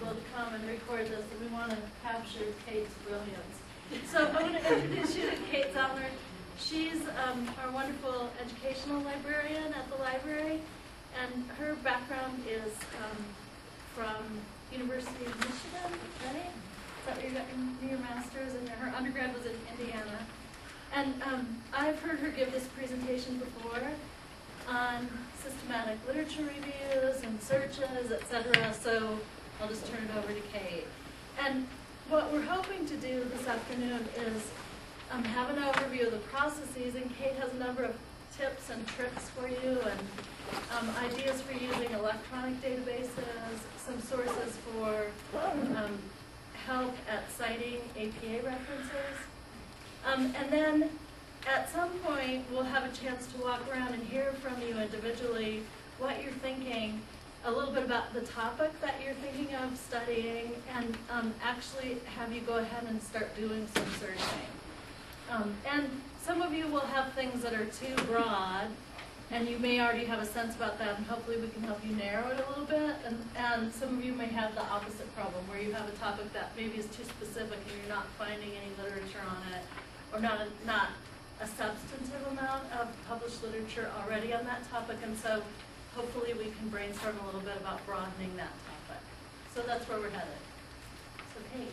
Alwell to come and record this, and we want to capture Kate's brilliance. So I want to introduce you to Kate Zellner. She's our wonderful educational librarian at the library, and her background is from University of Michigan, right? Is that where you got your master's, and her undergrad was in Indiana. And I've heard her give this presentation before on systematic literature reviews and searches, etc. So I'll just turn it over to Kate. And what we're hoping to do this afternoon is have an overview of the processes, and Kate has a number of tips and tricks for you, and ideas for using electronic databases, some sources for help at citing APA references. And then at some point, we'll have a chance to walk around and hear from you individually what you're thinking, a little bit about the topic that you're thinking of studying, and actually have you go ahead and start doing some searching. And some of you will have things that are too broad, and you may already have a sense about that, and hopefully we can help you narrow it a little bit. And some of you may have the opposite problem, where you have a topic that maybe is too specific and you're not finding any literature on it, or not a substantive amount of published literature already on that topic. And so hopefully we can brainstorm a little bit about broadening that topic. So that's where we're headed. So Kate.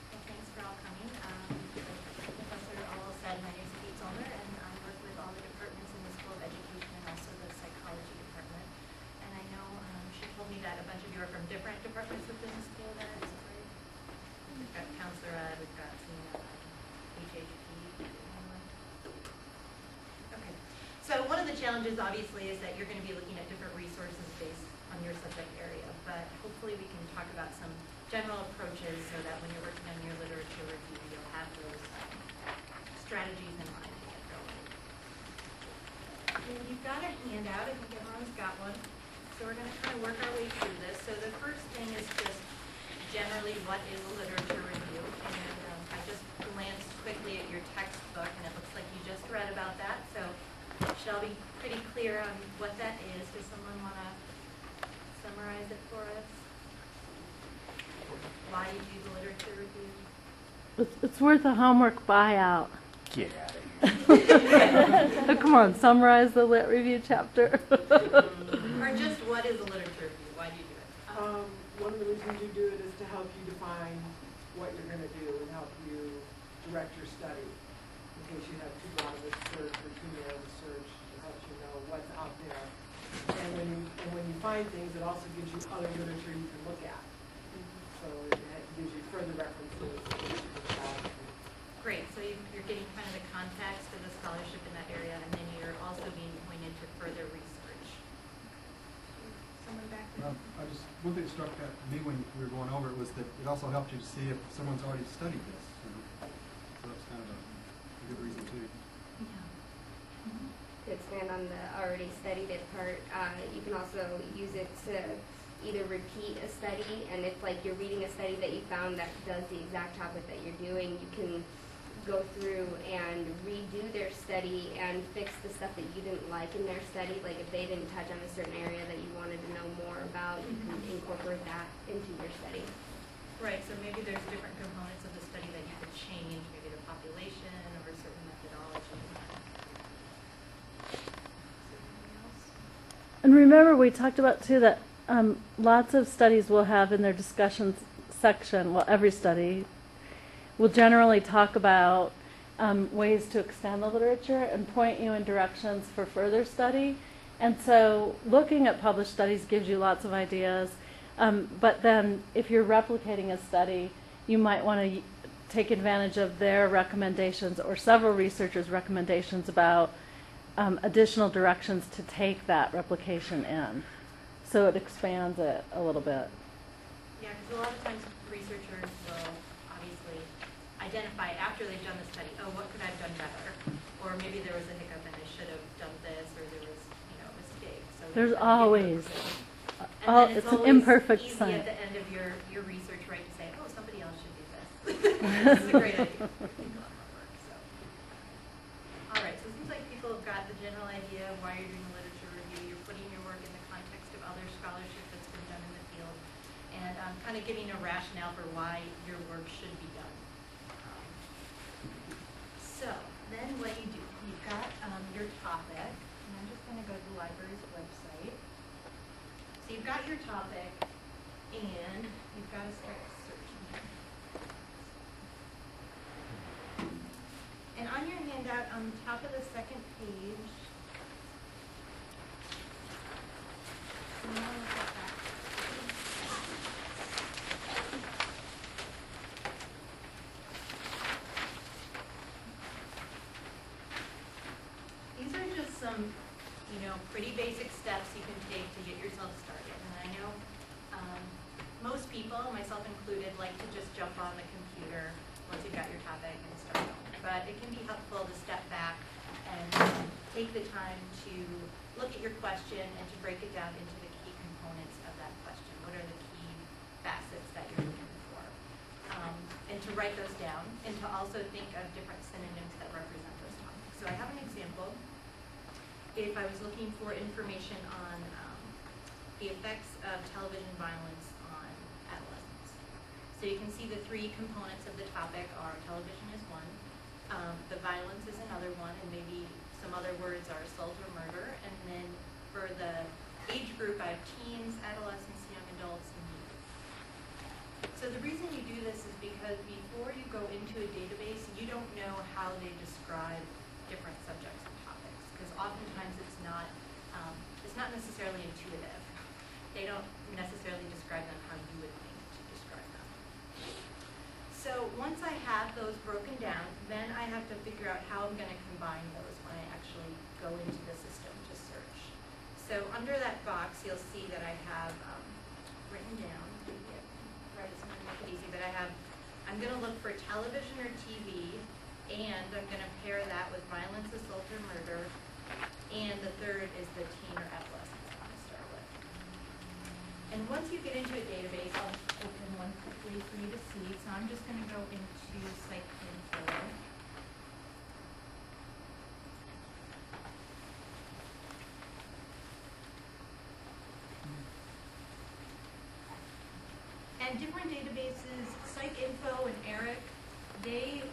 Well, thanks for all coming. Professor Alwell said, my name is Kate Zellner, and I work with all the departments in the School of Education and also the psychology department. And I know she told me that a bunch of you are from different departments within the school there. Is that right? We've got counselor ed, we've got HHP. Okay. So one of the challenges, obviously, is that you're going to be looking at different resources based on your subject area. But hopefully we can talk about some general approaches so that when you're working on your literature review, you'll have those strategies in mind to get going. And you've got a handout. I think everyone's got one. So we're going to kind of work our way through this. So the first thing is just generally what is a literature review. And I just glanced quickly at your textbook, and it looks like you just read about that. So shall be pretty clear on what that is. Does someone want to summarize it for us? Why you do the literature review? It's worth a homework buyout. Get out of here. Oh, come on, summarize the lit review chapter. Or just what is a literature review? Why do you do it? One of the reasons you do it is to help you define what you're going to do and help you direct your study. In case you have too broad of a search or too narrow of a search, it helps you know what's out there. And when you find things, it also gives you other literature you can look at. So it gives you further references. Great. So you're getting kind of the context of the scholarship in that area, and then you're also being pointed to further research. Someone back there? One thing that struck at me when we were going over it was that it also helped you to see if someone's already studied this. So that's kind of a good reason too. To expand on the already studied it part, you can also use it to either repeat a study, and if like you're reading a study that you found that does the exact topic that you're doing, you can go through and redo their study and fix the stuff that you didn't like in their study. Like if they didn't touch on a certain area that you wanted to know more about, you can incorporate that into your study. Right, so maybe there's different components of the study that you could change, maybe the population or certain methodology. And remember, we talked about too that lots of studies will have in their discussions section, well, every study will generally talk about ways to extend the literature and point you in directions for further study. And so looking at published studies gives you lots of ideas. But then if you're replicating a study, you might want to take advantage of their recommendations or several researchers' recommendations about additional directions to take that replication in. So it expands it a little bit. Yeah, because a lot of times researchers will obviously identify after they've done the study, oh, what could I have done better? Or maybe there was a hiccup and I should have done this, or there was, a mistake. So There's always, it's an always imperfect easy science. at the end of your research, right, to say, oh, somebody else should do this. This is a great idea. All right, so it seems like people have got the general idea of why you're doing the literature review. You're putting your work in the context of other scholarship that's been done in the field. And kind of giving a rationale for why your work should be done. So then what you do, you've got your topic, and I'm just going to go to the library's website. So you've got your topic, and you've got to start searching. And on your handout, on the top of the second page, these are just some, pretty basic steps you can take to get yourself started. And I know most people, myself included, like to just jump on the computer once you've got your topic and start going. But it can be helpful to step back and take the time to look at your question and to break it down into the key components of that question. What are the key facets that you're looking for? And to write those down, and to also think of different synonyms that represent those topics. So I have an example. If I was looking for information on the effects of television violence on adolescents. So you can see the three components of the topic are television is one, the violence is another one, and maybe some other words are assault or murder. And then for the age group, I have teens, adolescents, young adults, and youth. So the reason you do this is because before you go into a database, you don't know how they describe different subjects and topics, because oftentimes it's not necessarily intuitive. They don't necessarily describe them how you would think to describe them. So once I have those broken down, then I have to figure out how I'm going to combine those when I actually go into the system to search. So under that box, you'll see that I have written down, maybe I can write it something to make it easy, but I'm going to look for television or TV, and I'm going to pair that with violence, assault, or murder, and the third is the teen or adolescent I want to start with. And once you get into a database, I'll open one quickly for you to see. So I'm just going to go into Psych Info. And different databases, Psych Info and ERIC, they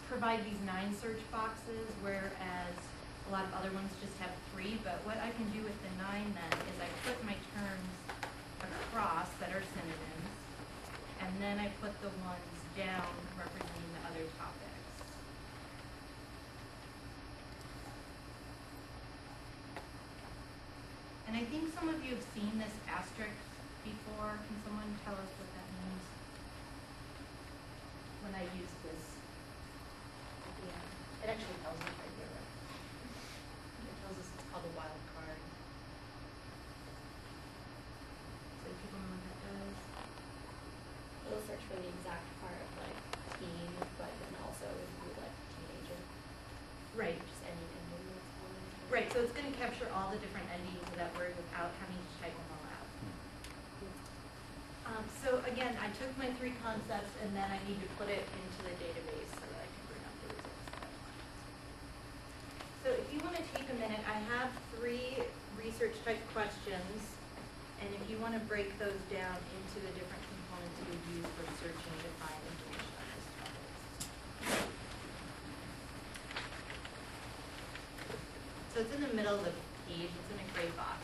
provide these 9 search boxes, whereas a lot of other ones just have 3. But what I can do with the 9 then is I put my terms across that are synonyms, and then I put the ones down representing the other topics. And I think some of you have seen this asterisk before. Can someone tell us what that means when I use this? Yeah, it actually tells us right here. It tells us it's called a wild card. So people know what that does. It'll search for the exact part of like teen, but then also include like teenager. Right. Just any ending that's on it. Right, so it's going to capture all the different endings of that word without having to type them all out. So again, I took my 3 concepts and then I need to put it into the database so that I can bring up the results that I want. So if you want to take a minute, I have 3 research type questions, and if you want to break those down into the different components you would use for searching to find information on this topic. So it's in the middle of the page, it's in a gray box.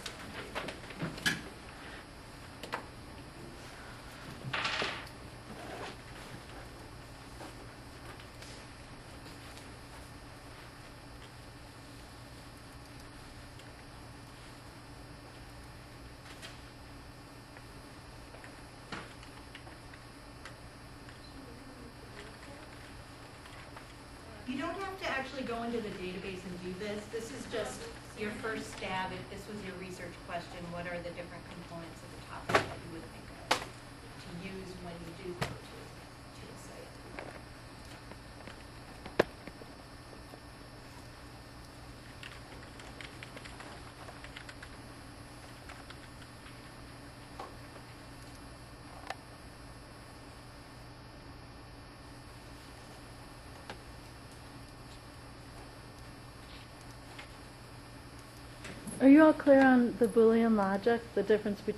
You don't have to actually go into the database and do this. This is just your first stab. If this was your research question, what are the different components of the topic that you would think of to use when you do go to a site? Are you all clear on the Boolean logic, the difference between